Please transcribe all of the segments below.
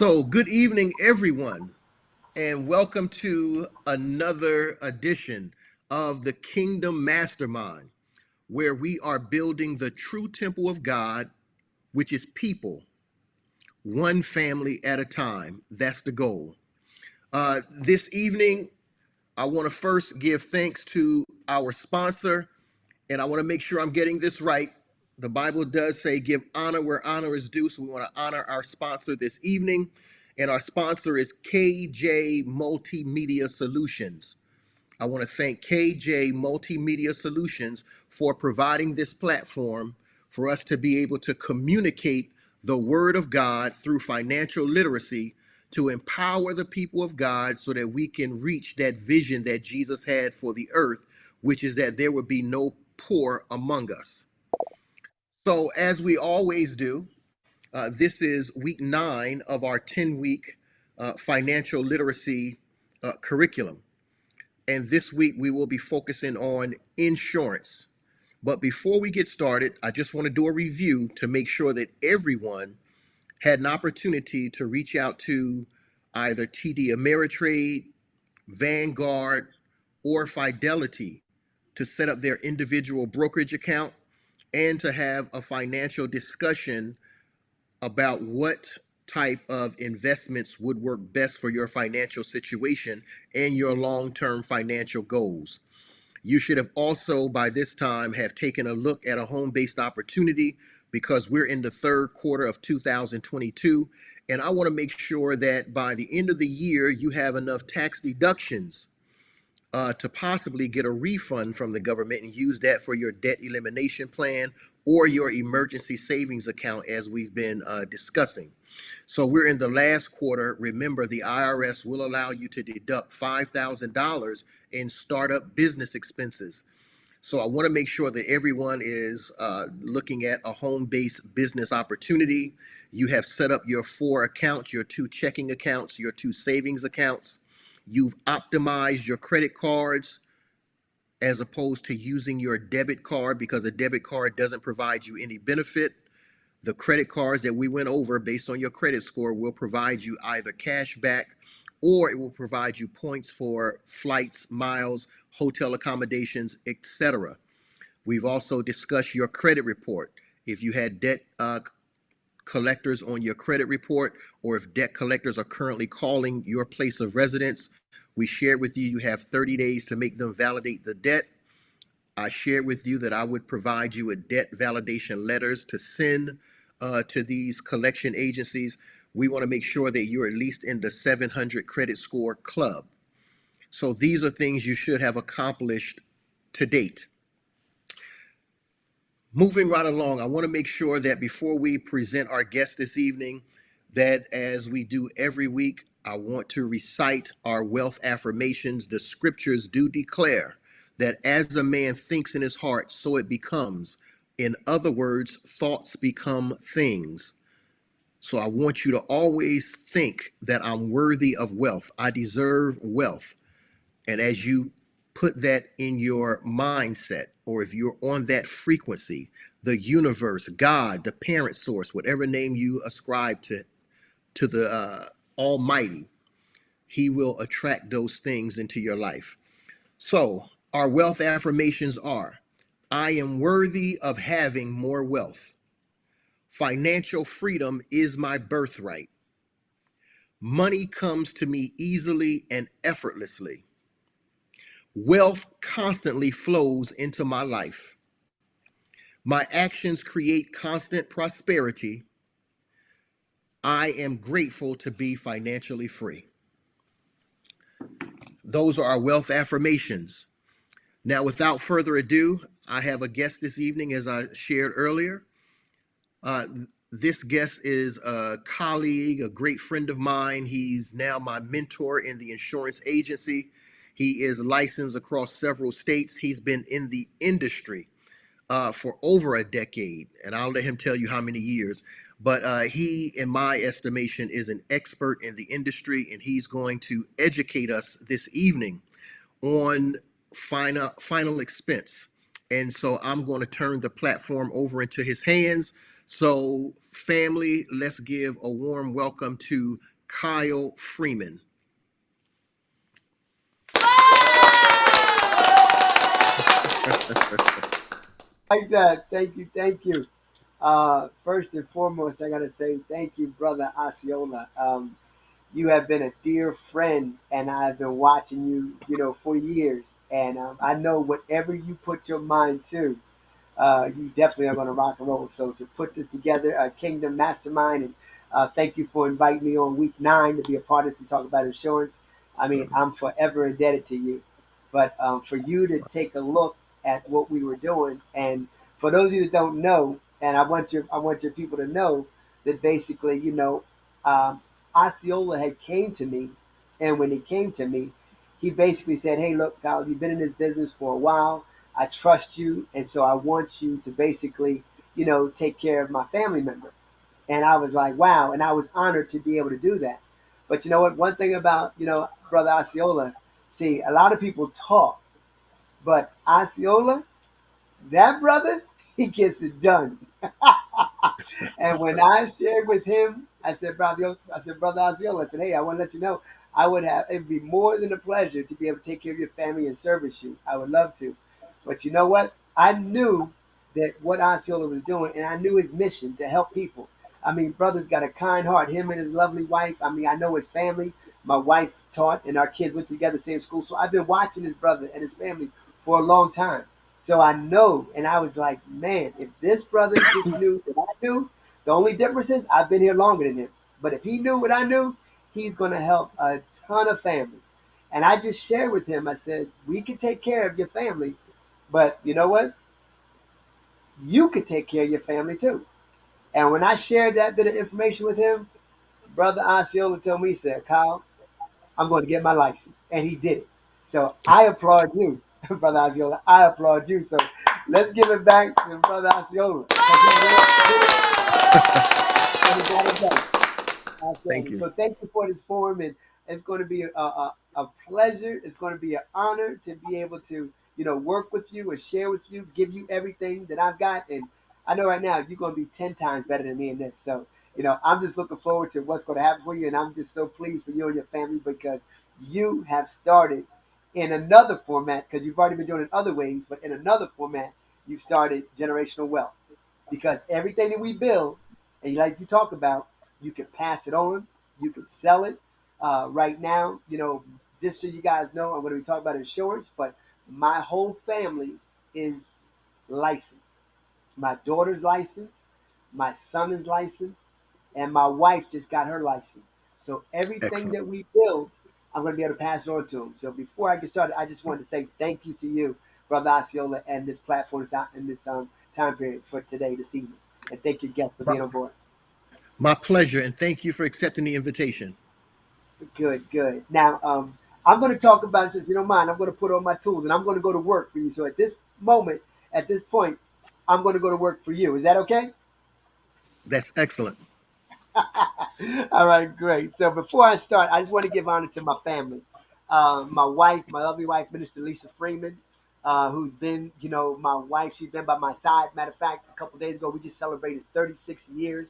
Good evening, everyone, and welcome to another edition of the Kingdom Mastermind, where we are building the true temple of God, which is people, one family at a time. That's the goal. This evening, I want to first give thanks to our sponsor, and I want to make sure I'm getting this right. The Bible does say give honor where honor is due, so we want to honor our sponsor this evening. And our sponsor is KJ Multimedia Solutions. I want to thank KJ Multimedia Solutions for providing this platform for us to be able to communicate the Word of God through financial literacy to empower the people of God so that we can reach that vision that Jesus had for the earth, which is that there would be no poor among us. So, as we always do, this is week 9 of our 10-week financial literacy curriculum. And this week we will be focusing on insurance. But before we get started, I just want to do a review to make sure that everyone had an opportunity to reach out to either TD Ameritrade, Vanguard, or Fidelity to set up their individual brokerage account and to have a financial discussion about what type of investments would work best for your financial situation and your long-term financial goals. You should have also by this time have taken a look at a home-based opportunity because we're in the third quarter of 2022. And I want to make sure that by the end of the year, you have enough tax deductions to possibly get a refund from the government and use that for your debt elimination plan or your emergency savings account, as we've been discussing. So we're in the last quarter. Remember, the IRS will allow you to deduct $5,000 in startup business expenses. So I want to make sure that everyone is looking at a home-based business opportunity. You have set up your 4 accounts, your 2 checking accounts, your 2 savings accounts. You've optimized your credit cards as opposed to using your debit card because a debit card doesn't provide you any benefit. The credit cards that we went over based on your credit score will provide you either cash back or it will provide you points for flights, miles, hotel accommodations, etc. We've also discussed your credit report. If you had debt collectors on your credit report, or if debt collectors are currently calling your place of residence, we shared with you have 30 days to make them validate the debt. I shared with you that I would provide you with debt validation letters to send to these collection agencies. We want to make sure that you're at least in the 700 credit score club. So these are things you should have accomplished to date. Moving right along, I want to make sure that before we present our guest this evening, that as we do every week, I want to recite our wealth affirmations. The scriptures do declare that as a man thinks in his heart, so it becomes. In other words, thoughts become things. So I want you to always think that I'm worthy of wealth. I deserve wealth. And as you put that in your mindset, or if you're on that frequency, the universe, God, the parent source, whatever name you ascribe to the Almighty, He will attract those things into your life. So our wealth affirmations are: I am worthy of having more wealth. Financial freedom is my birthright. Money comes to me easily and effortlessly. Wealth constantly flows into my life. My actions create constant prosperity. I am grateful to be financially free. Those are our wealth affirmations. Now, without further ado, I have a guest this evening, as I shared earlier. This guest is a colleague, a great friend of mine. He's now my mentor in the insurance agency. He is licensed across several states. He's been in the industry for over a decade, and I'll let him tell you how many years. But he, in my estimation, is an expert in the industry, and he's going to educate us this evening on final expense. And so I'm going to turn the platform over into his hands. So family, let's give a warm welcome to Kyle Freeman. Like that. Thank you. Thank you. First and foremost, I gotta say thank you, brother Osceola. You have been a dear friend, and I've been watching you, for years. And I know whatever you put your mind to, you definitely are going to rock and roll. So to put this together, Kingdom Mastermind, and thank you for inviting me on week 9 to be a part of this and talk about insurance. I mean, I'm forever indebted to you. But for you to take a look at what we were doing, and for those of you that don't know, and I want your people to know that basically, Osceola had came to me, and when he came to me, he basically said, "Hey, look, Kyle, you've been in this business for a while. I trust you, and so I want you to basically, take care of my family member." And I was like, wow, and I was honored to be able to do that. But you know what? One thing about brother Osceola, see, a lot of people talk, but Osceola, that brother, he gets it done. And when I shared with him, brother Osceola, I said, hey, I want to let you know, it'd be more than a pleasure to be able to take care of your family and service you. I would love to. But you know what? I knew that what Osceola was doing, and I knew his mission to help people. I mean, brother's got a kind heart. Him and his lovely wife. I mean, I know his family. My wife taught, and our kids went together, same school. So I've been watching his brother and his family for a long time. So I know, and I was like, man, if this brother just knew that I knew, the only difference is I've been here longer than him. But if he knew what I knew, he's going to help a ton of families. And I just shared with him, I said, we can take care of your family, but you know what? You could take care of your family too. And when I shared that bit of information with him, Brother Osceola told me, he said, Kyle, I'm going to get my license. And he did it. So I applaud you, Brother Osceola. I applaud you. So let's give it back to Brother Osceola because he went and did it and he got it done. Thank Outstanding. you. So thank you for this forum, and it's going to be a pleasure. It's going to be an honor to be able to, work with you and share with you, give you everything that I've got. And I know right now you're going to be 10 times better than me in this. So, I'm just looking forward to what's going to happen for you, and I'm just so pleased for you and your family because you have started in another format because you've already been doing it other ways, but in another format, you've started generational wealth because everything that we build, and like you talk about, you can pass it on, you can sell it. Right now, just so you guys know, I'm going to be talking about insurance, but my whole family is licensed. My daughter's licensed, my son is licensed, and my wife just got her license. So everything Excellent. that we build, I'm going to be able to pass it on to them. So before I get started, I just wanted to say thank you to you, Brother Osceola, and this platform in this time period for today, this evening. And thank you, guests, for My, being on board. my pleasure, and thank you for accepting the invitation. Good, good. Now, I'm going to talk about, since you don't mind, I'm going to put on my tools and I'm going to go to work for you. So at this moment, at this point, I'm going to go to work for you. Is that okay? That's excellent. All right, great. So before I start, I just want to give honor to my family. My wife, my lovely wife, Minister Lisa Freeman, who's been, my wife, she's been by my side. Matter of fact, a couple days ago, we just celebrated 36 years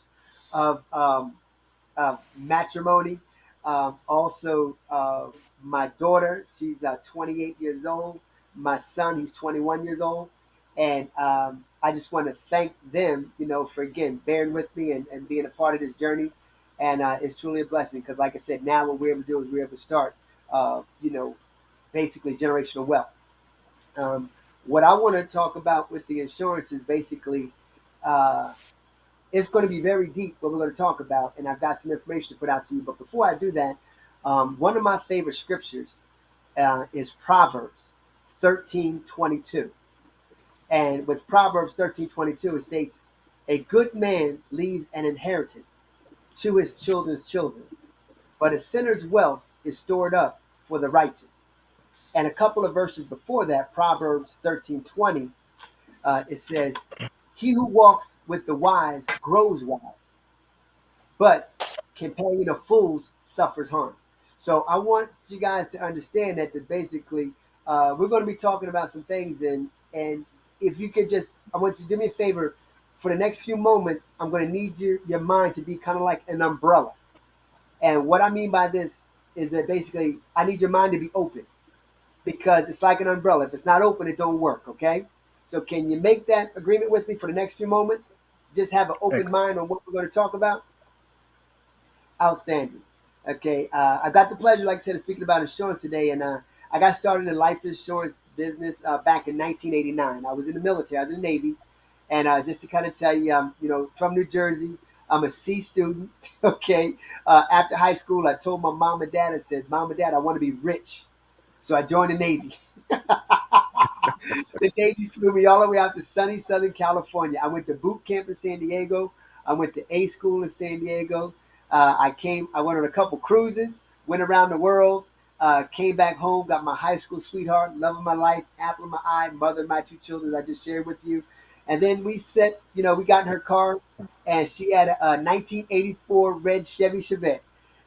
of matrimony. Also, my daughter, she's 28 years old. My son, he's 21 years old. And I just want to thank them, for again bearing with me and being a part of this journey. And it's truly a blessing because, like I said, now what we're able to do is we're able to start, basically generational wealth. Um, what I want to talk about with the insurance is basically uh, it's going to be very deep what we're going to talk about, and I've got some information to put out to you. But before I do that, one of my favorite scriptures is Proverbs 13:22. And with Proverbs 13:22, it states, "A good man leaves an inheritance to his children's children, but a sinner's wealth is stored up for the righteous." And a couple of verses before that, Proverbs 13:20, it says, "He who walks with the wise grows wise, but companion of fools suffers harm." So I want you guys to understand that basically we're going to be talking about some things, and if you could just, I want you to do me a favor for the next few moments. I'm going to need your mind to be kind of like an umbrella. And what I mean by this is that basically I need your mind to be open because it's like an umbrella. If it's not open, it don't work. Okay. So can you make that agreement with me for the next few moments? Just have an open Ex- mind on what we're going to talk about. Outstanding. Okay, I got the pleasure, like I said, of speaking about insurance today, and I got started in life insurance business back in 1989. I was in the military, I was in the Navy, and just to kind of tell you, from New Jersey. I'm a C student. Okay, after high school, I told my mom and dad, I said, "Mom and Dad, I want to be rich," so I joined the Navy. The Navy flew me all the way out to sunny Southern California. I went to boot camp in San Diego. I went to A school in San Diego. I went on a couple cruises, went around the world, came back home, got my high school sweetheart, love of my life, apple of my eye, mother of my two children, I just shared with you. And then we got in her car, and she had a 1984 red Chevy Chevette.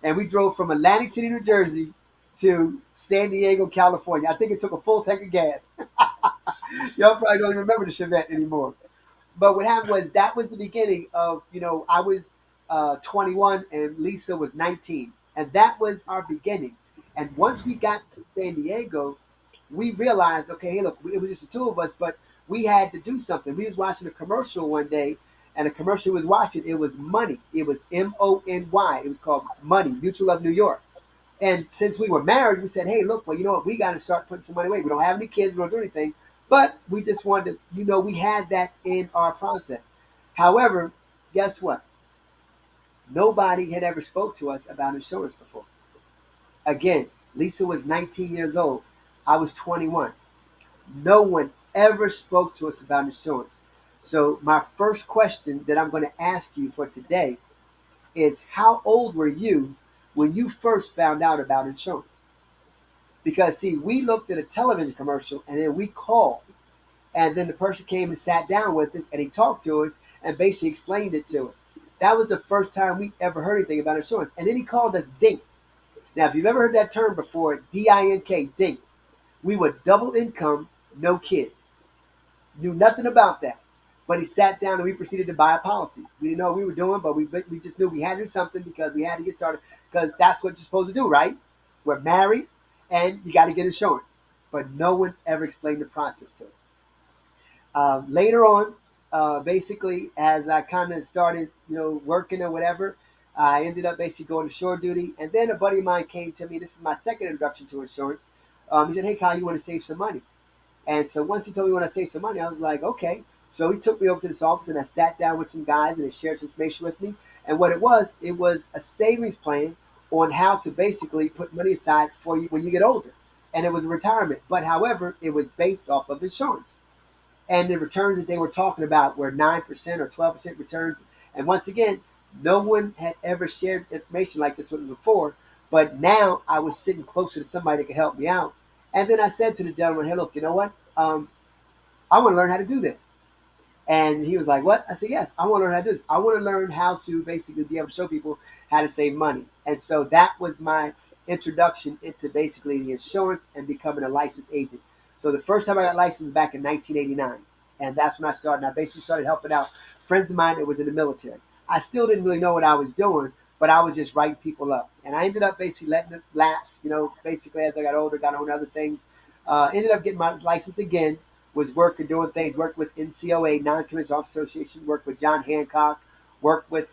And we drove from Atlantic City, New Jersey to San Diego, California. I think it took a full tank of gas. Y'all probably don't even remember the Chevette anymore. But what happened was that was the beginning of, I was 21 and Lisa was 19. And that was our beginning. And once we got to San Diego, we realized, okay, hey, look, it was just the two of us, but we had to do something. We was watching a commercial one day, and the commercial we was watching, it was Money. It was Mony. It was called Money, Mutual of New York. And since we were married, we said, hey, look, well, you know what? We got to start putting some money away. We don't have any kids. We don't do anything. But we just wanted to, we had that in our process. However, guess what? Nobody had ever spoke to us about insurance before. Again, Lisa was 19 years old. I was 21. No one ever spoke to us about insurance. So my first question that I'm going to ask you for today is how old were you when you first found out about insurance? Because see, we looked at a television commercial and then we called, and then the person came and sat down with us and he talked to us and basically explained it to us. That was the first time we ever heard anything about insurance. And then he called us dink. Now, if you've ever heard that term before, DINK, dink. We were double income, no kids. Knew nothing about that. But he sat down and we proceeded to buy a policy. We didn't know what we were doing, but we just knew we had to do something because we had to get started because that's what you're supposed to do, right? We're married and you got to get insurance. But no one ever explained the process to us. Later on, basically, as I kind of started, working or whatever, I ended up basically going to shore duty. And then a buddy of mine came to me. This is my second introduction to insurance. He said, "Hey, Kyle, you want to save some money?" And so once he told me when I save some money, I was like, okay. So he took me over to this office and I sat down with some guys and they shared some information with me. And what it was a savings plan on how to basically put money aside for you when you get older. And it was a retirement. But however, it was based off of insurance. And the returns that they were talking about were 9% or 12% returns. And once again, no one had ever shared information like this with me before. But now I was sitting closer to somebody that could help me out. And then I said to the gentleman, hey, look, you know what? I want to learn how to do this. And he was like, what? I said, yes, I want to learn how to do this. I want to learn how to basically be able to show people how to save money. And so that was my introduction into basically the insurance and becoming a licensed agent. So the first time I got licensed was back in 1989. And that's when I started. And I basically started helping out friends of mine that was in the military. I still didn't really know what I was doing, but I was just writing people up. And I ended up basically letting it lapse, basically as I got older, got on other things. Ended up getting my license again, was working, doing things, worked with NCOA, Non-Commissioned Officer Association, worked with John Hancock, worked with,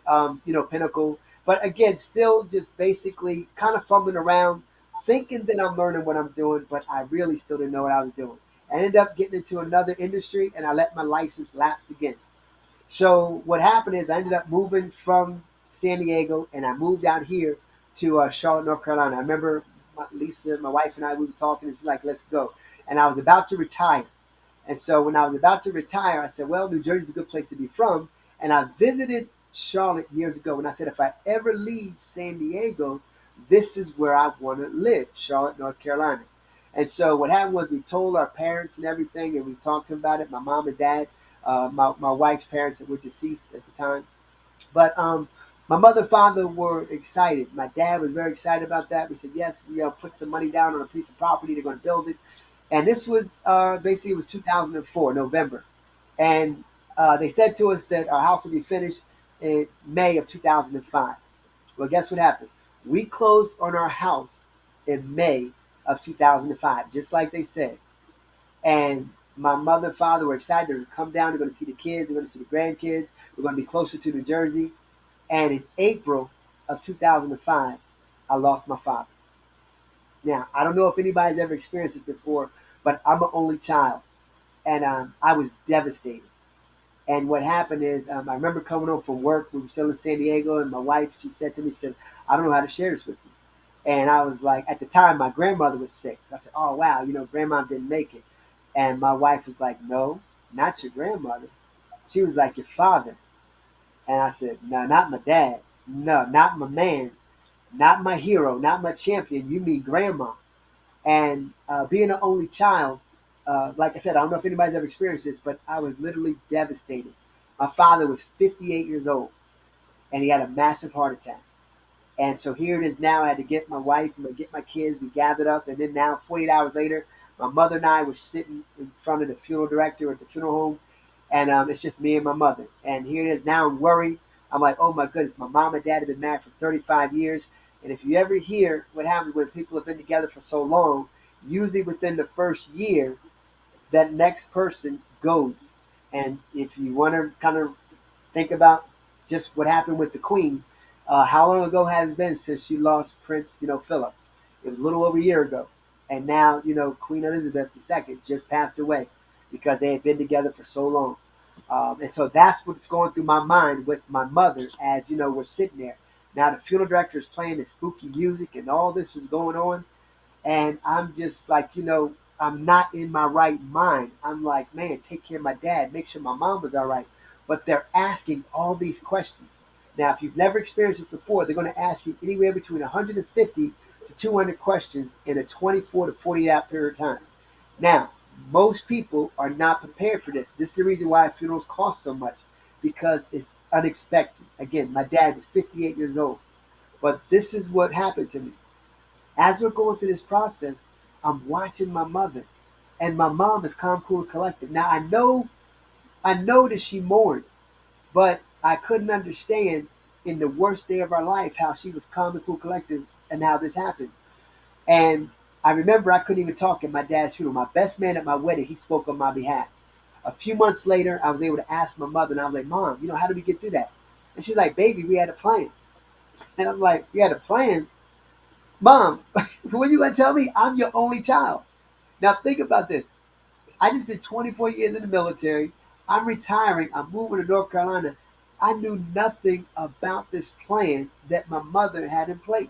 Pinnacle. But again, still just basically kind of fumbling around, thinking that I'm learning what I'm doing, but I really still didn't know what I was doing. I ended up getting into another industry and I let my license lapse again. So what happened is I ended up moving from San Diego and I moved out here to Charlotte, North Carolina. I remember Lisa, my wife, and I, we were talking and she's like, let's go. And I was about to retire. And so when I was about to retire, I said, well, New Jersey's a good place to be from. And I visited Charlotte years ago. And I said, if I ever leave San Diego, this is where I want to live, Charlotte, North Carolina. And so what happened was we told our parents and everything, and we talked to them about it, my mom and dad, my wife's parents that were deceased at the time. But my mother and father were excited. My dad was very excited about that. We said, yes, put some money down on a piece of property. They're going to build it. And this was basically it was 2004, November. And they said to us that our house would be finished in May of 2005. Well, guess what happened? We closed on our house in May of 2005, just like they said. And my mother and father were excited to come down. They're going to see the kids. They're going to see the grandkids. We're going to be closer to New Jersey. And in April of 2005, I lost my father. Now, I don't know if anybody's ever experienced this before, but I'm an only child. And I was devastated. And what happened is, I remember coming home from work. We were still in San Diego, and my wife, she said to me, she said, I don't know how to share this with you. And I was like, at the time, my grandmother was sick. I said, oh, wow, grandma didn't make it. And my wife was like, no, not your grandmother. She was like, your father. And I said, no, not my dad. No, not my man. Not my hero. Not my champion. You mean grandma. And being an only child, like I said, I don't know if anybody's ever experienced this, but I was literally devastated. My father was 58 years old, and he had a massive heart attack. And so here it is now. I had to get my wife and get my kids. We gathered up, and then now, 48 hours later, my mother and I were sitting in front of the funeral director at the funeral home, and it's just me and my mother. And here it is now. I'm worried. I'm like, oh my goodness, my mom and dad have been married for 35 years. And if you ever hear what happens when people have been together for so long, usually within the first year, that next person goes. And if you want to kind of think about just what happened with the Queen. How long ago has it been since she lost Prince, Philip? It was a little over a year ago. And now, Queen Elizabeth II just passed away because they had been together for so long. And so that's what's going through my mind with my mother as, we're sitting there. Now the funeral director is playing the spooky music and all this is going on. And I'm just like, I'm not in my right mind. I'm like, man, take care of my dad, make sure my mom was all right. But they're asking all these questions. Now, if you've never experienced this before, they're going to ask you anywhere between 150 to 200 questions in a 24 to 48 hour period of time. Now, most people are not prepared for this. This is the reason why funerals cost so much because it's unexpected. Again, my dad was 58 years old, but this is what happened to me. As we're going through this process, I'm watching my mother, and my mom is calm, cool, and collected. Now I know that she mourned, but I couldn't understand in the worst day of our life how she was calm and cool, collected, and how this happened. And I remember I couldn't even talk at my dad's funeral. My best man at my wedding, he spoke on my behalf. A few months later, I was able to ask my mother, and I was like, Mom, how did we get through that? And she's like, Baby, we had a plan. And I'm like, we had a plan? Mom, when you gonna tell me I'm your only child? Now think about this. I just did 24 years in the military. I'm retiring. I'm moving to North Carolina. I knew nothing about this plan that my mother had in place,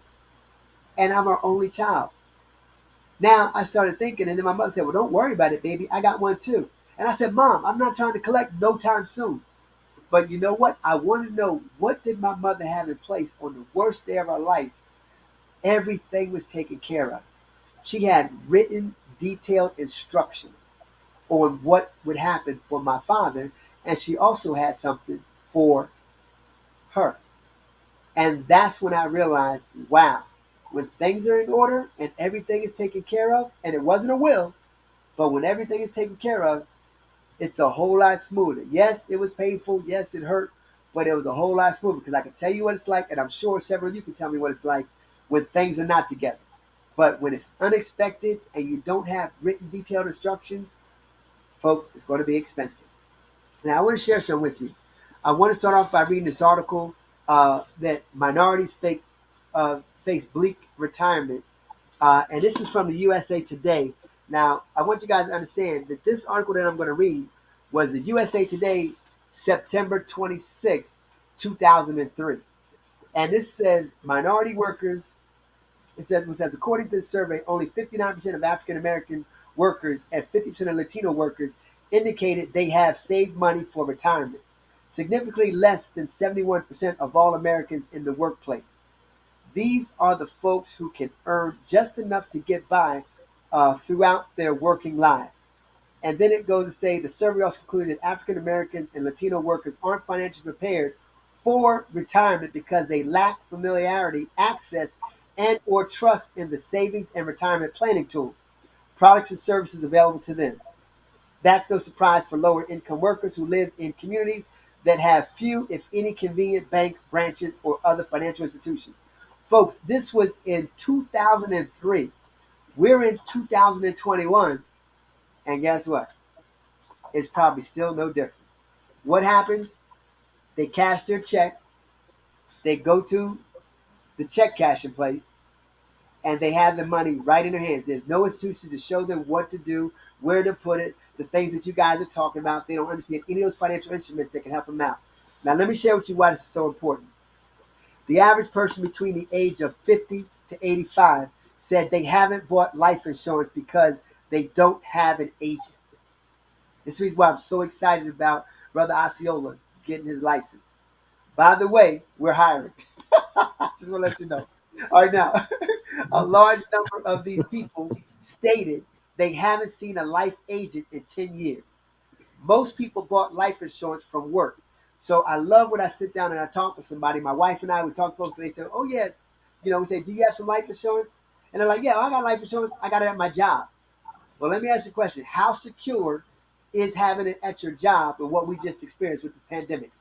and I'm her only child. Now I started thinking, and then my mother said, "Well, don't worry about it, baby. I got one too." And I said, "Mom, I'm not trying to collect no time soon." But you know what? I want to know what did my mother have in place on the worst day of her life. Everything was taken care of. She had written, detailed instructions on what would happen for my father, and she also had something for her. And that's when I realized, wow, when things are in order and everything is taken care of, and it wasn't a will, but when everything is taken care of, it's a whole lot smoother. Yes, it was painful. Yes, it hurt, but it was a whole lot smoother because I can tell you what it's like, and I'm sure several of you can tell me what it's like when things are not together. But when it's unexpected and you don't have written detailed instructions, folks, it's going to be expensive. Now, I want to share some with you. I want to start off by reading this article that minorities face bleak retirement. And this is from the USA Today. Now, I want you guys to understand that this article that I'm going to read was the USA Today, September 26, 2003. And this says minority workers it says according to the survey, only 59% of African American workers and 50% of Latino workers indicated they have saved money for retirement, significantly less than 71% of all Americans in the workplace. These are the folks who can earn just enough to get by throughout their working lives. And then it goes to say the survey also concluded that African Americans and Latino workers aren't financially prepared for retirement because they lack familiarity, access, and or trust in the savings and retirement planning tools, products and services available to them. That's no surprise for lower income workers who live in communities that have few, if any, convenient bank branches or other financial institutions. folks, this was in 2003. We're in 2021, and guess what? It's probably still no different. What happens? They cash their check, they go to the check cashing place, and they have the money right in their hands. There's no institutions to show them what to do, where to put it, the things that you guys are talking about. They don't understand any of those financial instruments that can help them out. Now, let me share with you why this is so important. The average person between the age of 50 to 85 said they haven't bought life insurance because they don't have an agent. This is why I'm so excited about Brother Osceola getting his license. By the way, we're hiring. Just want to let you know. All right, now, a large number of these people stated they haven't seen a life agent in 10 years. Most people bought life insurance from work. So I love when I sit down and I talk with somebody. My wife and I, we talk to folks and they say, oh, yeah, we say, do you have some life insurance? And they're like, yeah, I got life insurance. I got it at my job. Well, let me ask you a question. How secure is having it at your job and what we just experienced with the pandemic?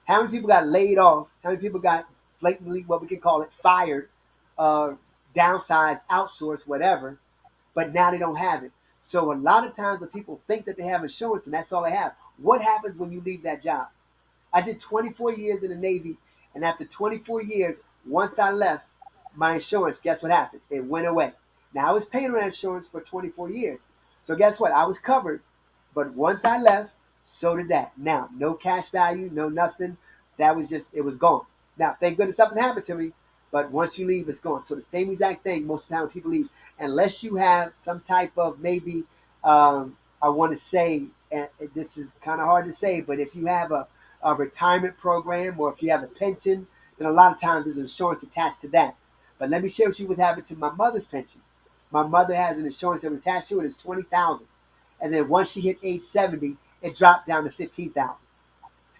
How many people got laid off? How many people got blatantly, what we can call it, fired, uh, downsized, outsourced, whatever, but now they don't have it? So a lot of times the people think that they have insurance and that's all they have. What happens when you leave that job? I did 24 years in the Navy, and after 24 years, once I left, my insurance, guess what happened? It went away. Now I was paying my insurance for 24 years. So guess what? I was covered. But once I left, so did that. Now, no cash value, no nothing. That was just, it was gone. Now, thank goodness something happened to me, but once you leave, it's gone. So the same exact thing most of the time when people leave, unless you have some type of maybe, I want to say, and this is kind of hard to say, but if you have a retirement program or if you have a pension, then a lot of times there's insurance attached to that. But let me share with you what happened to my mother's pension. My mother has an insurance that was attached to it. It's 20,000, and then once she hit age 70, it dropped down to 15,000.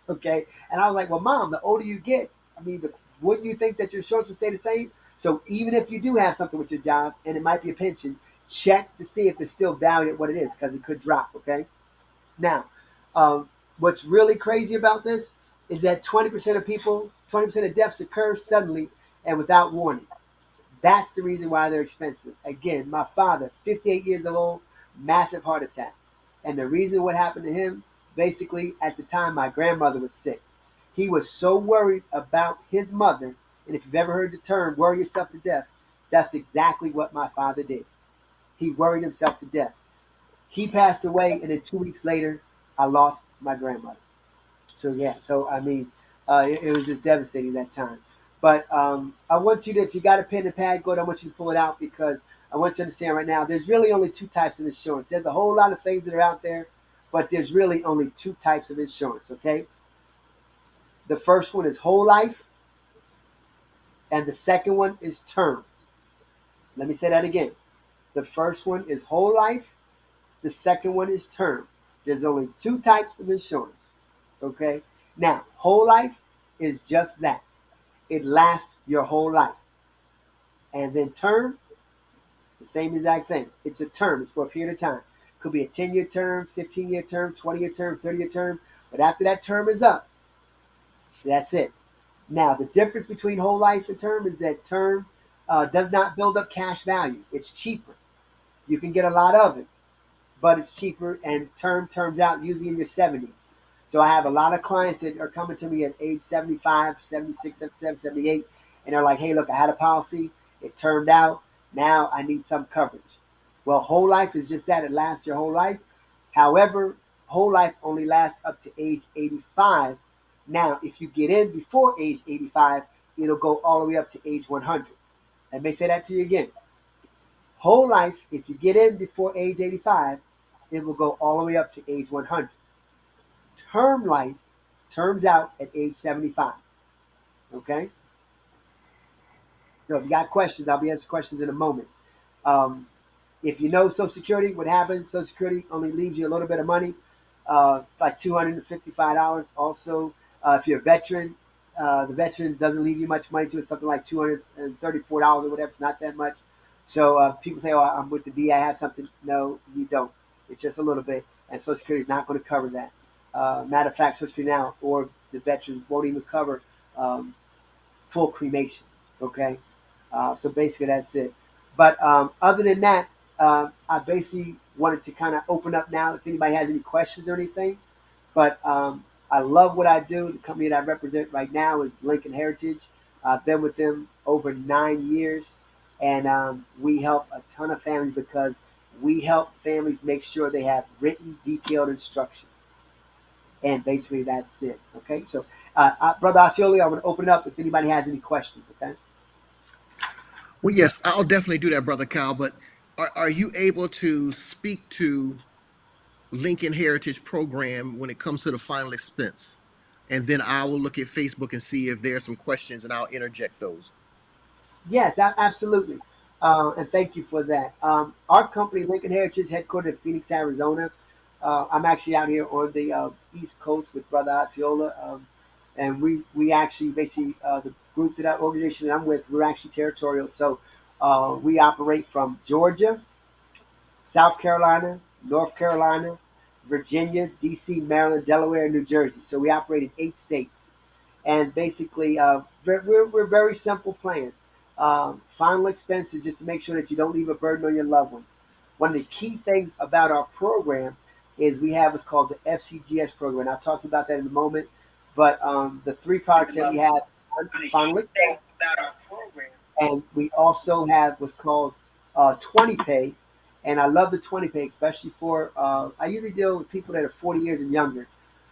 Okay, and I was like, well, mom, the older you get, I mean, wouldn't you think that your insurance would stay the same? So even if you do have something with your job and it might be a pension, check to see if it's still valued at what it is because it could drop. Okay, now, what's really crazy about this is that 20% of people, 20% of deaths occur suddenly and without warning. That's the reason why they're expensive. Again, my father, 58 years old, massive heart attack. And the reason what happened to him, basically, at the time, my grandmother was sick. He was so worried about his mother. And if you've ever heard the term worry yourself to death, that's exactly what my father did. He worried himself to death. He passed away, and then 2 weeks later, I lost my grandmother. So yeah, so I mean, it was just devastating that time. But I want you to, if you got a pen and pad, go ahead. I want you to pull it out because I want you to understand right now. There's really only two types of insurance. There's a whole lot of things that are out there, but there's really only two types of insurance. Okay, the first one is whole life, and the second one is term. Let me say that again. The first one is whole life. The second one is term. There's only two types of insurance. Okay. Now, whole life is just that. It lasts your whole life. And then term, the same exact thing. It's a term. It's for a period of time. Could be a 10-year term, 15-year term, 20-year term, 30-year term. But after that term is up, that's it. Now, the difference between whole life and term is that term does not build up cash value. It's cheaper. You can get a lot of it, but it's cheaper, and term turns out usually in your 70s. So I have a lot of clients that are coming to me at age 75, 76, 77, 78, and they're like, hey, look, I had a policy. It turned out. Now I need some coverage. Well, whole life is just that. It lasts your whole life. However, whole life only lasts up to age 85. Now, if you get in before age 85, it'll go all the way up to age 100. Let me say that to you again. Whole life, if you get in before age 85, it will go all the way up to age 100. Term life turns out at age 75. Okay? So if you got questions, I'll be answering questions in a moment. Um, if you know Social Security, what happens? Social Security only leaves you a little bit of money, like $255. Also, if you're a veteran, the veteran doesn't leave you much money too. It's something like $234 or whatever. It's not that much. So people say, "Oh, I'm with the VA. I have something." No, you don't. It's just a little bit, and Social Security is not going to cover that. Matter of fact, Social Security now or the veterans won't even cover full cremation. Okay, So basically, that's it. But other than that, I basically wanted to kind of open up now if anybody has any questions or anything. But I love what I do. The company that I represent right now is Lincoln Heritage. I've been with them over 9 years, and we help a ton of families because we help families make sure they have written, detailed instructions. And basically, that's it. Okay, so Brother Osceola, I'm going to open it up if anybody has any questions. Okay. Well, yes, I'll definitely do that, Brother Kyle. But are you able to speak to Lincoln Heritage Program when it comes to the final expense? And then I will look at Facebook and see if there are some questions, and I'll interject those. Yes, absolutely. And thank you for that. Our company, Lincoln Heritage, is headquartered in Phoenix, Arizona. I'm actually out here on the East Coast with Brother Osceola. And we actually basically, the group that our organization that I'm with, we're actually territorial. So we operate from Georgia, South Carolina, North Carolina, Virginia, D.C., Maryland, Delaware, and New Jersey. So we operate in 8 states. And basically, we're very simple plans. Final expenses just to make sure that you don't leave a burden on your loved ones. One of the key things about our program is we have what's called the FCGS program. And I'll talk about that in a moment. But the three products that we have, final expense, and we also have what's called 20 pay. And I love the 20 pay, especially for, I usually deal with people that are 40 years and younger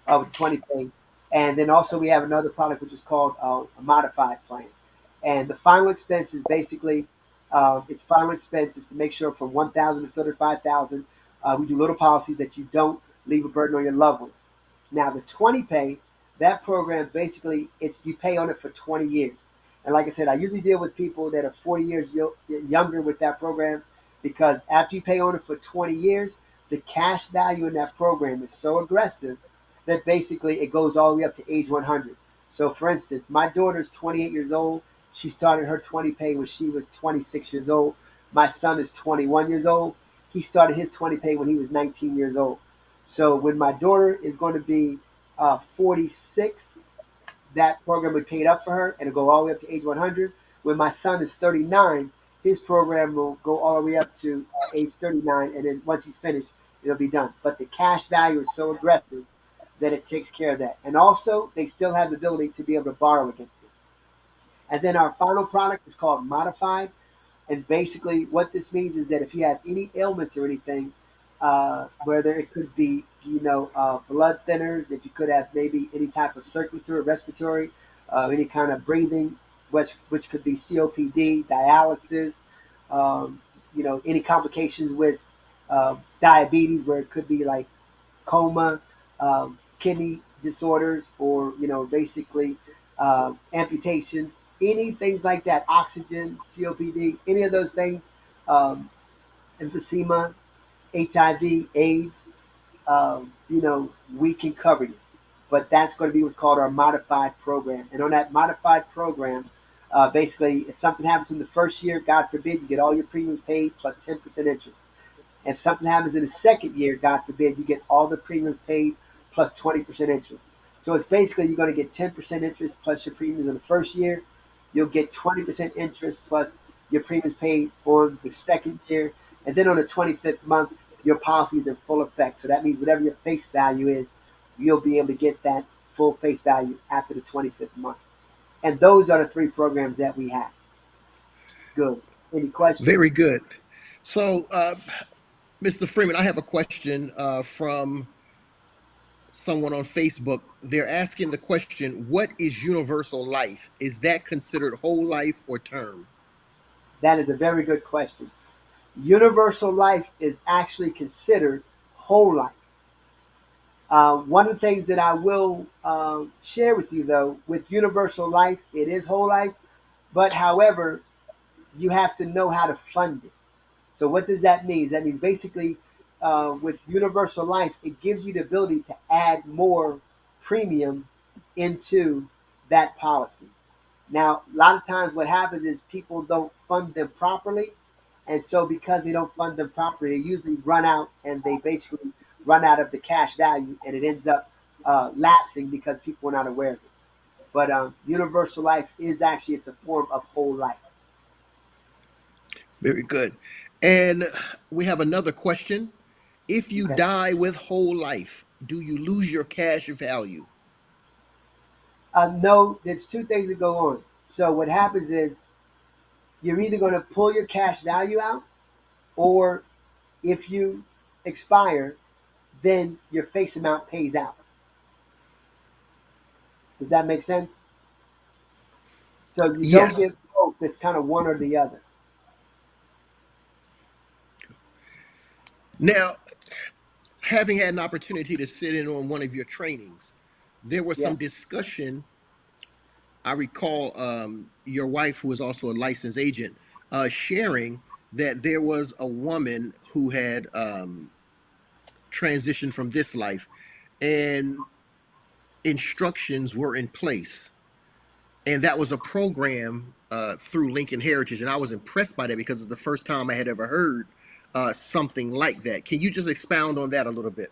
with 20 pay. And then also we have another product which is called a modified plan. And the final expense is basically, its final expense is to make sure from 1,000 to 35,000, we do little policies that you don't leave a burden on your loved ones. Now the 20 pay, that program basically it's you pay on it for 20 years. And like I said, I usually deal with people that are 40 years younger with that program because after you pay on it for 20 years, the cash value in that program is so aggressive that basically it goes all the way up to age 100. So for instance, my daughter's 28 years old. She started her 20 pay when she was 26 years old. My son is 21 years old. He started his 20 pay when he was 19 years old. So when my daughter is going to be 46, that program would pay it up for her and it'll go all the way up to age 100. When my son is 39, his program will go all the way up to age 39, and then once he's finished, it'll be done. But the cash value is so aggressive that it takes care of that. And also, they still have the ability to be able to borrow against it. And then our final product is called Modified. And basically, what this means is that if you have any ailments or anything, whether it could be, blood thinners, if you could have maybe any type of circulatory, respiratory, any kind of breathing, which could be COPD, dialysis, any complications with diabetes, where it could be like coma, kidney disorders, or basically amputations, any things like that, oxygen, COPD, any of those things, um, emphysema, HIV, AIDS, we can cover you. But that's going to be what's called our modified program. And on that modified program, basically, if something happens in the first year, God forbid, you get all your premiums paid plus 10% interest. If something happens in the second year, God forbid, you get all the premiums paid plus 20% interest. So it's basically you're going to get 10% interest plus your premiums in the first year. You'll get 20% interest plus your premiums paid on the second year. And then on the 25th month, your policy is in full effect. So that means whatever your face value is, you'll be able to get that full face value after the 25th month. And those are the three programs that we have. Good. Any questions? Very good. So, Mr. Freeman, I have a question from someone on Facebook. They're asking the question, what is universal life? Is that considered whole life or term? That is a very good question. Universal life is actually considered whole life. One of the things that I will share with you, though, with universal life, it is whole life, but however, you have to know how to fund it. So, what does that mean? That means basically, with universal life, it gives you the ability to add more premium into that policy. Now, a lot of times what happens is people don't fund them properly. And so because they don't fund them properly, they usually run out and they basically run out of the cash value and it ends up lapsing because people are not aware of it. But universal life is actually, it's a form of whole life. Very good. And we have another question. If you Okay. die with whole life, do you lose your cash value? No, there's two things that go on. So what happens is you're either going to pull your cash value out, or if you expire, then your face amount pays out. Does that make sense? So you don't Yes. get both. It's kind of one or the other. Now, having had an opportunity to sit in on one of your trainings, there was Yeah. some discussion. I recall your wife, who is also a licensed agent, sharing that there was a woman who had transitioned from this life, and instructions were in place, and that was a program through Lincoln Heritage, and I was impressed by that because it's the first time I had ever heard something like that. Can you just expound on that a little bit?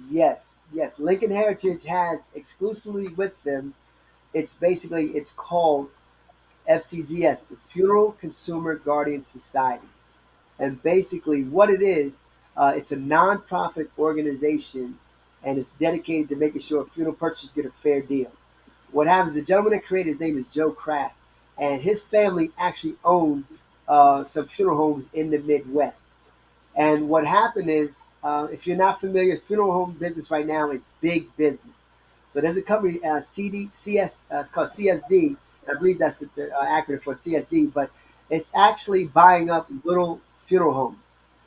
Yes. Yes. Lincoln Heritage has exclusively with them. It's called FCGS, the Funeral Consumer Guardian Society. And basically, what it is, it's a nonprofit organization, and it's dedicated to making sure funeral purchasers get a fair deal. What happens? The gentleman that created, his name is Joe Kraft, and his family actually owned some funeral homes in the Midwest. And what happened is, if you're not familiar, funeral home business right now is big business. So there's a company, it's called CSD. I believe that's the acronym for CSD, but it's actually buying up little funeral homes.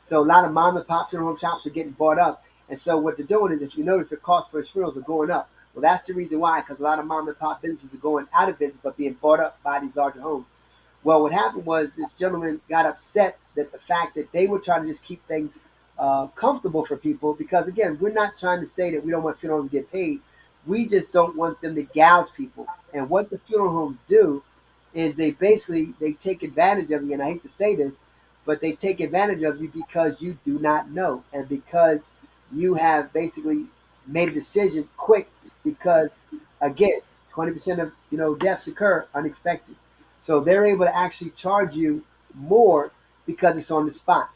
So a lot of mom and pop funeral home shops are getting bought up. And so what they're doing is, if you notice, the cost for funerals are going up. Well, that's the reason why, because a lot of mom and pop businesses are going out of business, but being bought up by these larger homes. Well, what happened was this gentleman got upset that the fact that they were trying to just keep things comfortable for people, because again, we're not trying to say that we don't want funeral homes to get paid. We just don't want them to gouge people. And what the funeral homes do is they take advantage of you. And I hate to say this, but they take advantage of you because you do not know, and because you have basically made a decision quick. Because again, 20% of deaths occur unexpected, so they're able to actually charge you more because it's on the spot.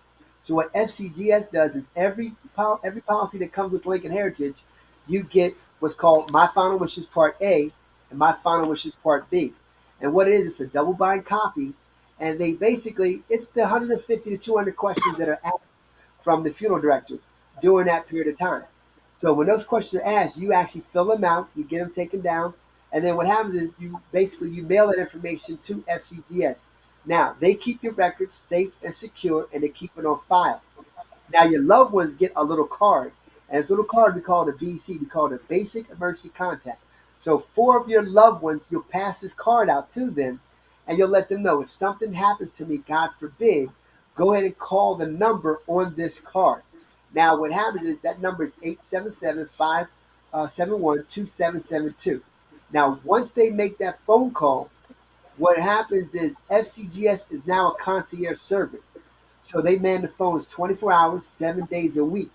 So what FCGS does is every policy that comes with Lincoln Heritage, you get what's called My Final Wishes Part A and My Final Wishes Part B. And what it is, it's a double bind copy, and they basically, it's the 150 to 200 questions that are asked from the funeral director during that period of time. So when those questions are asked, you actually fill them out, you get them taken down, and then what happens is you mail that information to FCGS. Now they keep your records safe and secure, and they keep it on file. Now your loved ones get a little card, and this little card we call it a BC, we call it a Basic Emergency Contact. So four of your loved ones, you'll pass this card out to them, and you'll let them know, if something happens to me, God forbid, go ahead and call the number on this card. Now what happens is that number is 877-571-2772. Now once they make that phone call, what happens is FCGS is now a concierge service. So they man the phones 24 hours, 7 days a week.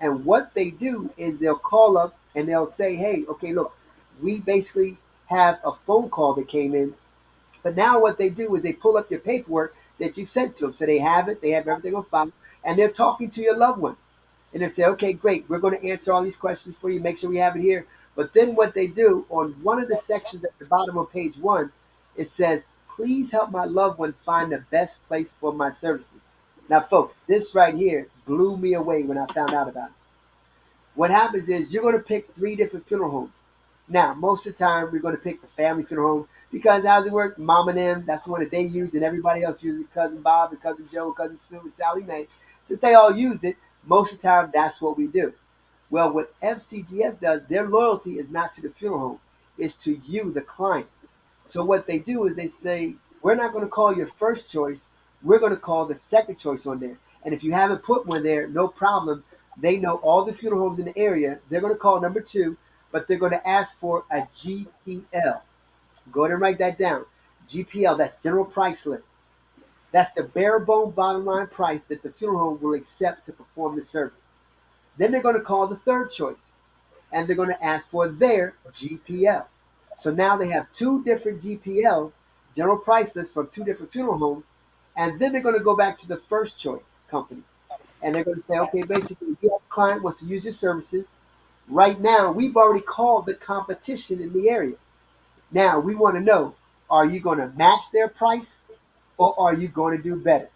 And what they do is they'll call up and they'll say, hey, okay, look, we basically have a phone call that came in. But now what they do is they pull up your paperwork that you sent to them. So they have everything on file, and they're talking to your loved one. And they say, okay, great, we're going to answer all these questions for you, make sure we have it here. But then what they do, on one of the sections at the bottom of page one, it says, please help my loved one find the best place for my services. Now, folks, this right here blew me away when I found out about it. What happens is you're going to pick three different funeral homes. Now, most of the time, we're going to pick the family funeral home because how's it work? Mom and them, that's the one that they used, and everybody else used it. Cousin Bob, and Cousin Joe, and Cousin Sue, and Sally Mae. Since they all used it, most of the time, that's what we do. Well, what FCGS does, their loyalty is not to the funeral home, it's to you, the client. So what they do is they say, we're not going to call your first choice. We're going to call the second choice on there. And if you haven't put one there, no problem. They know all the funeral homes in the area. They're going to call number two, but they're going to ask for a GPL. Go ahead and write that down. GPL, that's general price list. That's the bare bone bottom line price that the funeral home will accept to perform the service. Then they're going to call the third choice, and they're going to ask for their GPL. So now they have two different GPLs, general price lists from two different funeral homes, And then they're going to go back to the first choice company. And they're going to say, okay, basically, you have a client wants to use your services. Right now, we've already called the competition in the area. Now, we want to know, are you going to match their price or are you going to do better?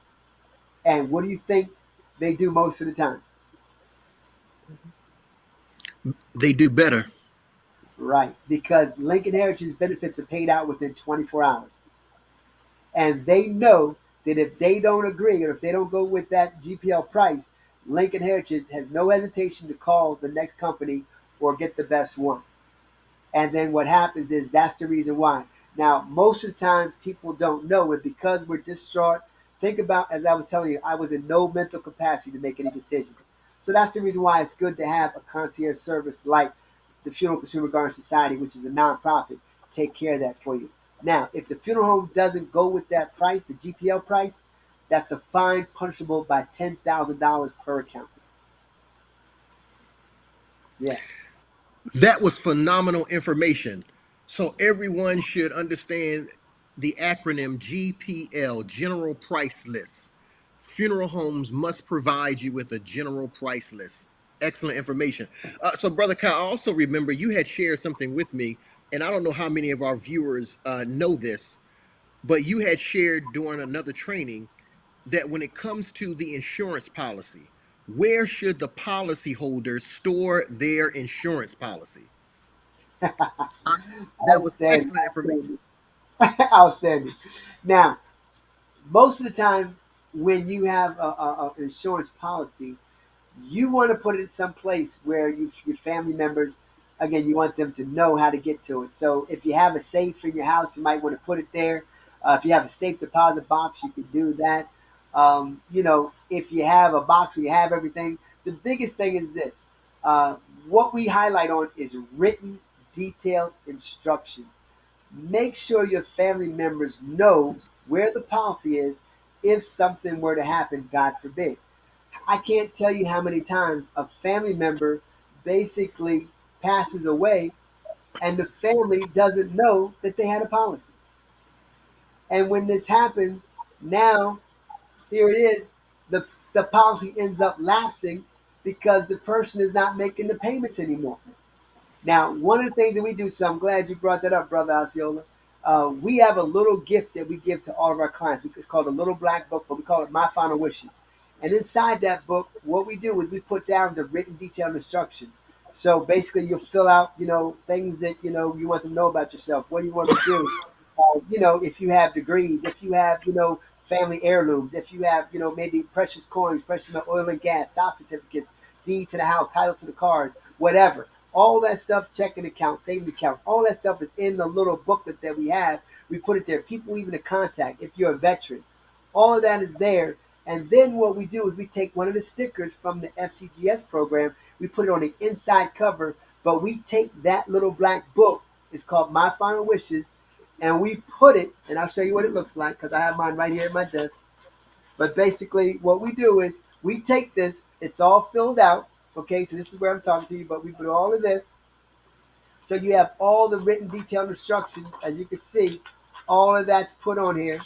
And what do you think they do most of the time? They do better. Right. Because Lincoln Heritage benefits are paid out within 24 hours. And they know that if they don't agree or if they don't go with that GPL price, Lincoln Heritage has no hesitation to call the next company or get the best one. And then what happens is that's the reason why. Now, most of the time, people don't know it because we're distraught. Think about, as I was telling you, I was in no mental capacity to make any decisions. So that's the reason why it's good to have a concierge service like the Funeral Consumer Guard Society, which is a nonprofit, take care of that for you. Now, if the funeral home doesn't go with that price, the GPL price, that's a fine punishable by $10,000 per account. Yeah. That was phenomenal information. So everyone should understand the acronym GPL, General Price List. Funeral homes must provide you with a general price list. Excellent information. So, Brother Kyle, I also remember you had shared something with me, and I don't know how many of our viewers know this, but you had shared during another training that when it comes to the insurance policy, where should the policyholders store their insurance policy? I, that was Outstanding. excellent information. Outstanding. Outstanding. Now, most of the time, when you have a insurance policy, you want to put it in some place where your family members, again, you want them to know how to get to it. So if you have a safe in your house, you might want to put it there. If you have a safe deposit box, you can do that. If you have a box where you have everything, the biggest thing is this. Uh, what we highlight on is written, detailed instructions. Make sure your family members know where the policy is if something were to happen, God forbid. I can't tell you how many times a family member basically passes away and the family doesn't know that they had a policy. And when this happens, now here it is, the policy ends up lapsing because the person is not making the payments anymore. Now, one of the things that we do, so I'm glad you brought that up, Brother Osceola. We have a little gift that we give to all of our clients. It's called a little black book, but we call it My Final Wishes. And inside that book, what we do is we put down the written detailed instructions. So basically, you'll fill out, things that you want to know about yourself. What do you want to do? If you have degrees, if you have, family heirlooms, if you have, maybe precious coins, precious oil and gas, stock certificates, deed to the house, title to the cars, whatever. All that stuff, checking account, saving account, all that stuff is in the little booklet that we have. We put it there. People even to contact if you're a veteran. All of that is there. And then what we do is we take one of the stickers from the FCGS program, we put it on the inside cover, but we take that little black book, it's called My Final Wishes, and we put it, and I'll show you what it looks like because I have mine right here at my desk. But basically, what we do is we take this, it's all filled out. Okay, so this is where I'm talking to you, but we put all of this. So you have all the written detailed instructions, as you can see, all of that's put on here.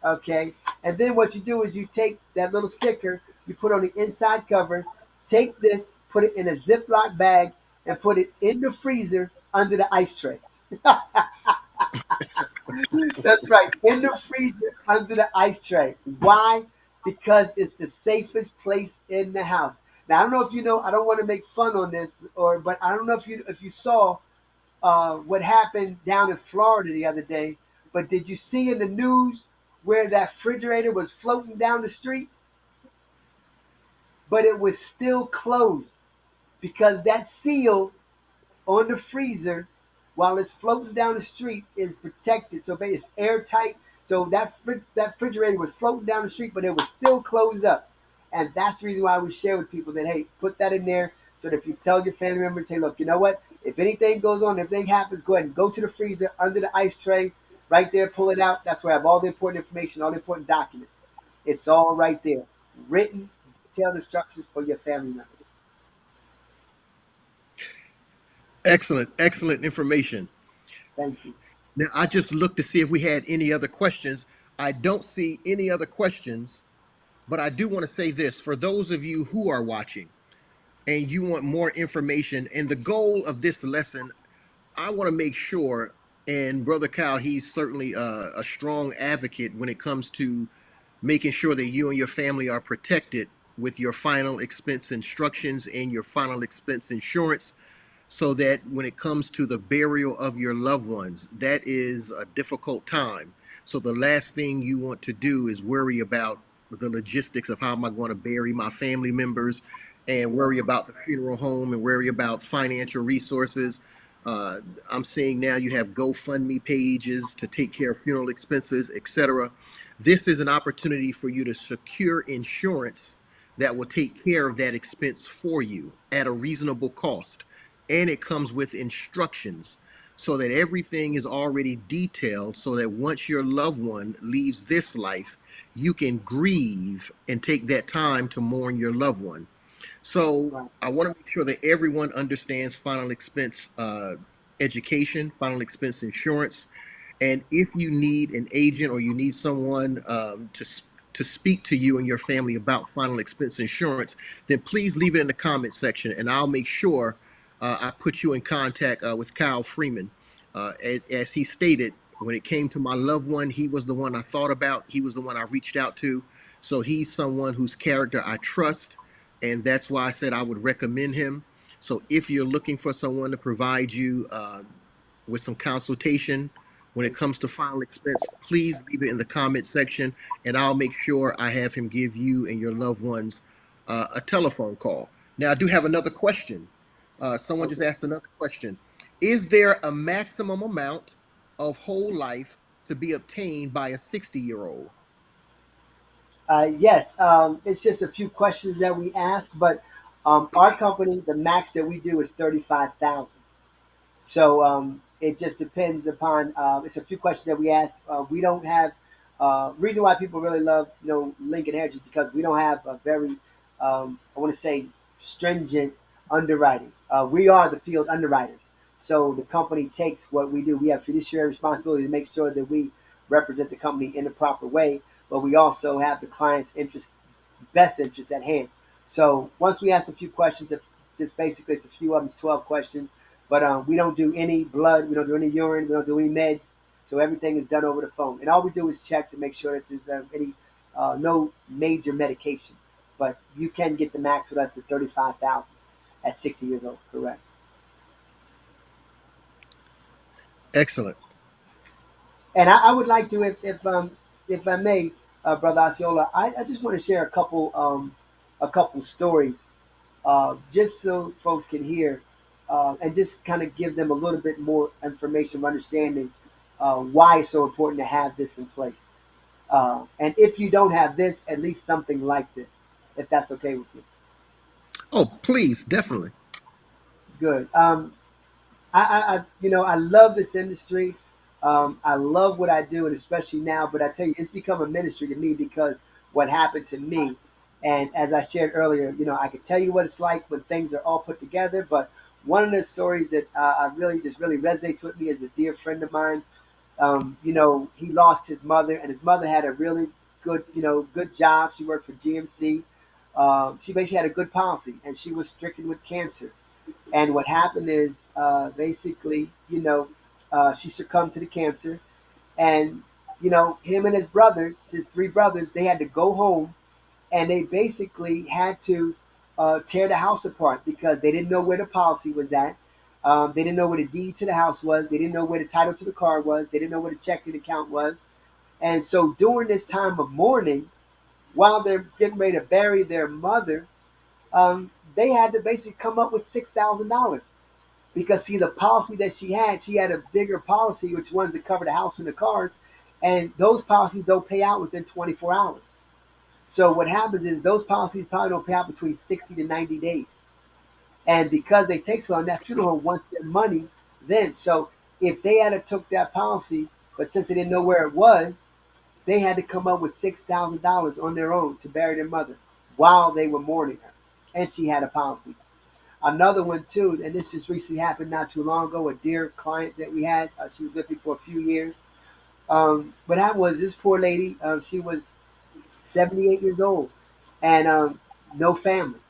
Okay, and then what you do is you take that little sticker, you put on the inside cover, take this, put it in a Ziploc bag, and put it in the freezer under the ice tray. That's right, in the freezer under the ice tray. Why? Because it's the safest place in the house. Now I don't know if you know. I don't want to make fun on this, but I don't know if you saw what happened down in Florida the other day. But did you see in the news where that refrigerator was floating down the street, but it was still closed because that seal on the freezer while it's floating down the street is protected. So it's airtight. So that refrigerator was floating down the street, but it was still closed up. And that's the reason why we share with people that, hey, put that in there so that if you tell your family members, hey, look, you know what? If anything goes on, if anything happens, go ahead and go to the freezer under the ice tray right there, pull it out. That's where I have all the important information, all the important documents. It's all right there. Written, detailed instructions for your family members. Excellent, excellent information. Thank you. Now, I just looked to see if we had any other questions. I don't see any other questions, but I do want to say this for those of you who are watching and you want more information. And the goal of this lesson, I want to make sure, and Brother Kyle, he's certainly a strong advocate when it comes to making sure that you and your family are protected with your final expense instructions and your final expense insurance, so that when it comes to the burial of your loved ones, that is a difficult time. So the last thing you want to do is worry about the logistics of how am I going to bury my family members, and Right, worry about the funeral home, and worry about financial resources. Uh, I'm seeing now you have GoFundMe pages to take care of funeral expenses, etc. This is an opportunity for you to secure insurance that will take care of that expense for you at a reasonable cost, and it comes with instructions so that everything is already detailed, so that once your loved one leaves this life, you can grieve and take that time to mourn your loved one. So right, I want to make sure that everyone understands final expense education, final expense insurance. And if you need an agent or you need someone to speak to you and your family about final expense insurance, then please leave it in the comment section, and I'll make sure I put you in contact with Kyle Freeman. As he stated, when it came to my loved one, he was the one I thought about. He was the one I reached out to. So he's someone whose character I trust, and that's why I said I would recommend him. So if you're looking for someone to provide you with some consultation when it comes to final expense, please leave it in the comment section, and I'll make sure I have him give you and your loved ones a telephone call. Now, I do have another question. Someone just okay. asked another question. Is there a maximum amount of whole life to be obtained by a 60-year-old? Yes, it's just a few questions that we ask, but our company, the max that we do is 35,000. So it just depends upon. It's a few questions that we ask. We don't have. Reason why people really love Lincoln Heritage is because we don't have a very I want to say stringent underwriting. We are the field underwriters, so the company takes what we do. We have fiduciary responsibility to make sure that we represent the company in the proper way, but we also have the client's interest, best interest at hand. So once we ask a few questions, just basically it's a few of them, it's 12 questions, but we don't do any blood, we don't do any urine, we don't do any meds. So everything is done over the phone, and all we do is check to make sure that there's any no major medication. But you can get the max with us at 35,000 at 60 years old. Correct. Excellent. And I would like to, if I may, brother Osceola, I just want to share a couple stories, just so folks can hear, and just kind of give them a little bit more information of understanding why it's so important to have this in place. And if you don't have this, at least something like this, if that's okay with you. Oh, please, definitely. Good. I love this industry. I love what I do, and especially now. But I tell you, it's become a ministry to me because what happened to me, and as I shared earlier, I could tell you what it's like when things are all put together. But one of the stories that I really just really resonates with me is a dear friend of mine. He lost his mother, and his mother had a really good, good job. She worked for GMC. She basically had a good policy, and she was stricken with cancer. And what happened is basically, she succumbed to the cancer. And, him and his brothers, his three brothers, they had to go home and they basically had to tear the house apart because they didn't know where the policy was at. They didn't know where the deed to the house was. They didn't know where the title to the car was. They didn't know where the checking account was. And so during this time of mourning, while they're getting ready to bury their mother, they had to basically come up with $6,000 because see the policy that she had a bigger policy which wanted to cover the house and the cars, and those policies don't pay out within 24 hours. So what happens is those policies probably don't pay out between 60 to 90 days, and because they take so long, that funeral home wants their money then. So if they had took that policy, but since they didn't know where it was, they had to come up with $6,000 on their own to bury their mother while they were mourning her, and she had a policy. Another one too, and this just recently happened not too long ago. A dear client that we had, she was with me for a few years. what happened was this poor lady, she was 78 years old, and no family.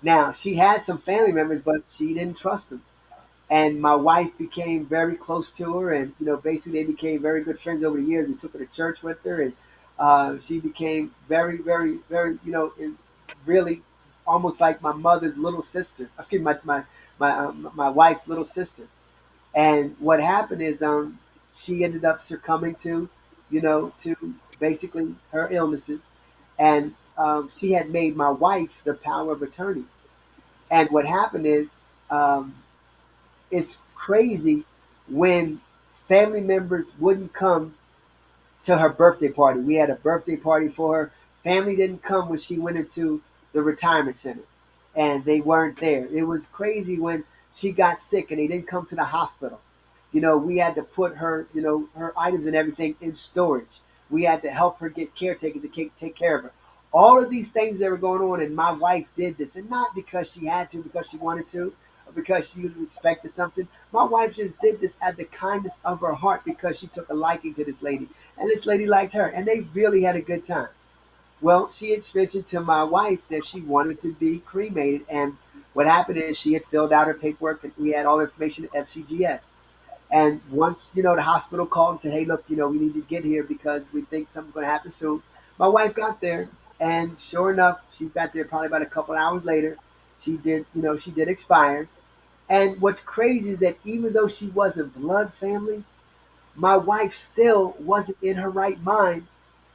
Now she had some family members, but she didn't trust them. And my wife became very close to her, and basically they became very good friends over the years. We took her to church with her, and she became very, very, very, really almost like my mother's little sister. Excuse me, my wife's little sister. And what happened is, she ended up succumbing to basically her illnesses, and she had made my wife the power of attorney. And what happened is, um, it's crazy when family members wouldn't come to her birthday party. We had a birthday party for her. Family didn't come when she went into the retirement center, and they weren't there. It was crazy when she got sick and they didn't come to the hospital. We had to put her, her items and everything in storage. We had to help her get caretakers to take care of her. All of these things that were going on, and my wife did this, and not because she had to, because she wanted to, or because she was expected something. My wife just did this at the kindness of her heart because she took a liking to this lady, and this lady liked her, and they really had a good time. Well, she had mentioned to my wife that she wanted to be cremated, and what happened is she had filled out her paperwork, and we had all the information at FCGS. And once, the hospital called and said, hey, look, we need to get here because we think something's going to happen soon. My wife got there, and sure enough, she got there probably about a couple hours later. She did expire. And what's crazy is that even though she wasn't blood family, my wife still wasn't in her right mind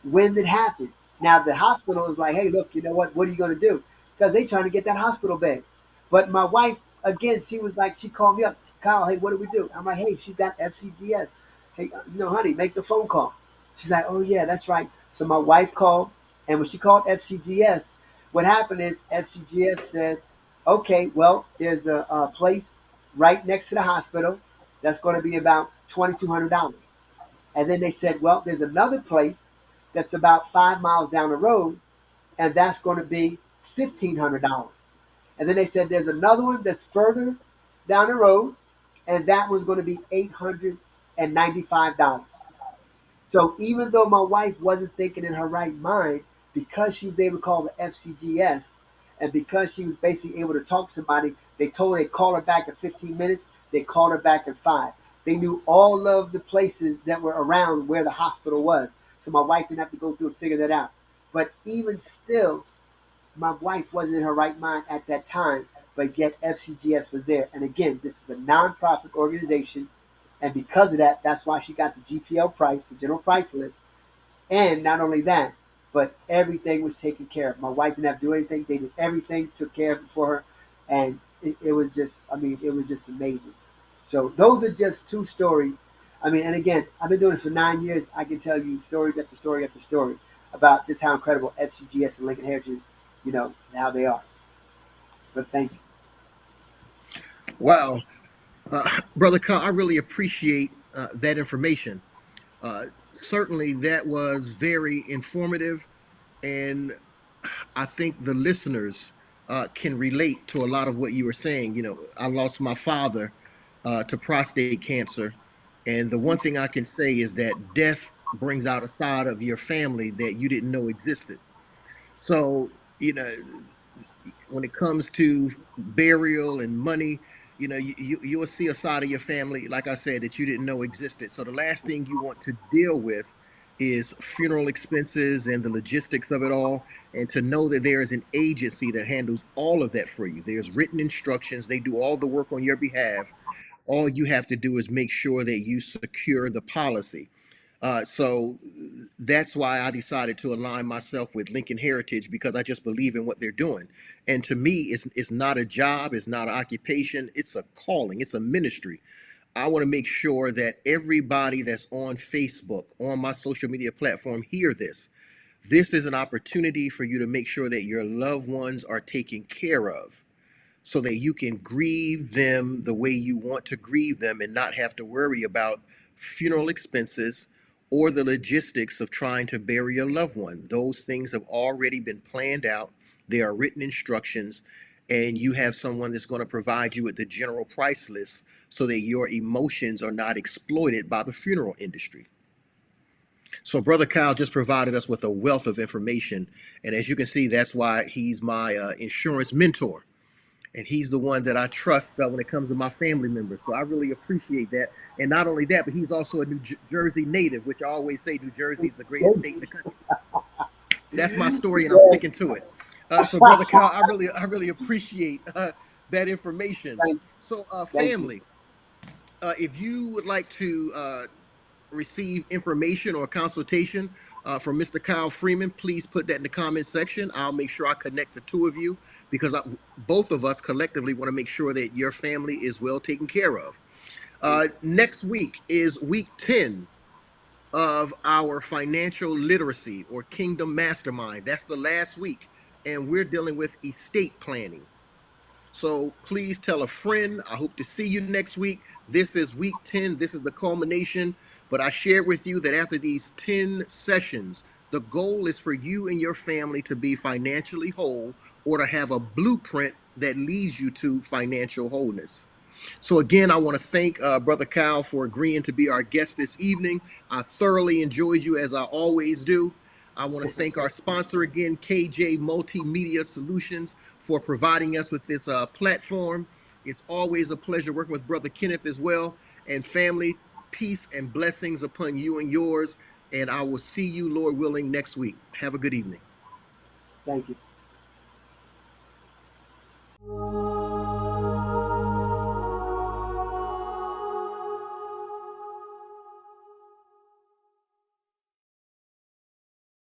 when it happened. Now the hospital was like, "Hey, look, you know what? What are you going to do?" Because they trying to get that hospital bed. But my wife, again, she was like, she called me up, Kyle. Hey, what do we do? I'm like, hey, she's got FCGS. Hey, honey, make the phone call. She's like, oh yeah, that's right. So my wife called, and when she called FCGS, what happened is FCGS said, okay, well, there's a place right next to the hospital that's going to be about $2,200. And then they said, well, there's another place that's about 5 miles down the road, and that's going to be $1,500. And then they said there's another one that's further down the road, and that one's going to be $895. So even though my wife wasn't thinking in her right mind, because she was able to call the FCGS, and because she was basically able to talk to somebody, they told her they'd call her back in 15 minutes. They called her back in 5. They knew all of the places that were around where the hospital was. So my wife didn't have to go through and figure that out. But even still, my wife wasn't in her right mind at that time, but yet FCGS was there. And again, this is a nonprofit organization, and because of that, that's why she got the GPL price, the general price list. And not only that, but everything was taken care of. My wife didn't have to do anything; they did everything, took care of it for her, and it was just, I mean, it was just amazing. So those are just two stories. I mean, and again, I've been doing this for 9 years. I can tell you story after story after story about just how incredible FCGS and Lincoln Heritage, how they are. So thank you. Wow. Brother Kyle, I really appreciate that information. Uh, Certainly, that was very informative, and I think the listeners can relate to a lot of what you were saying. I lost my father to prostate cancer, and the one thing I can say is that death brings out a side of your family that you didn't know existed. So, when it comes to burial and money, you'll see a side of your family, like I said, that you didn't know existed. So the last thing you want to deal with is funeral expenses and the logistics of it all. And to know that there is an agency that handles all of that for you. There's written instructions, they do all the work on your behalf. All you have to do is make sure that you secure the policy. So that's why I decided to align myself with Lincoln Heritage, because I just believe in what they're doing. And to me, it's not a job, it's not an occupation, it's a calling, it's a ministry. I want to make sure that everybody that's on Facebook, on my social media platform, hear this. This is an opportunity for you to make sure that your loved ones are taken care of, so that you can grieve them the way you want to grieve them and not have to worry about funeral expenses or the logistics of trying to bury a loved one. Those things have already been planned out. There are written instructions, and you have someone that's going to provide you with the general price list so that your emotions are not exploited by the funeral industry. So, Brother Kyle just provided us with a wealth of information. And as you can see, that's why he's my insurance mentor. And he's the one that I trust when it comes to my family members. So I really appreciate that. And not only that, but he's also a New Jersey native, which I always say New Jersey is the greatest state in the country. That's my story, and I'm Yes. sticking to it. So, Brother Kyle, I really appreciate that information. Thank, So, thank you. family, if you would like to receive information or consultation from Mr. Kyle Freeman, please put that in the comment section. I'll make sure I connect the two of you because both of us collectively want to make sure that your family is well taken care of. Next week is week 10 of our financial literacy or kingdom mastermind. That's the last week, and we're dealing with estate planning. So please tell a friend. I hope to see you next week. This is week 10. This is the culmination. But I shared with you that after these 10 sessions, the goal is for you and your family to be financially whole or to have a blueprint that leads you to financial wholeness. So again, I want to thank Brother Kyle for agreeing to be our guest this evening. I thoroughly enjoyed you as I always do. I want to thank our sponsor again, KJ Multimedia Solutions, for providing us with this platform. It's always a pleasure working with Brother Kenneth as well. And family, peace and blessings upon you and yours. And I will see you, Lord willing, next week. Have a good evening. Thank you.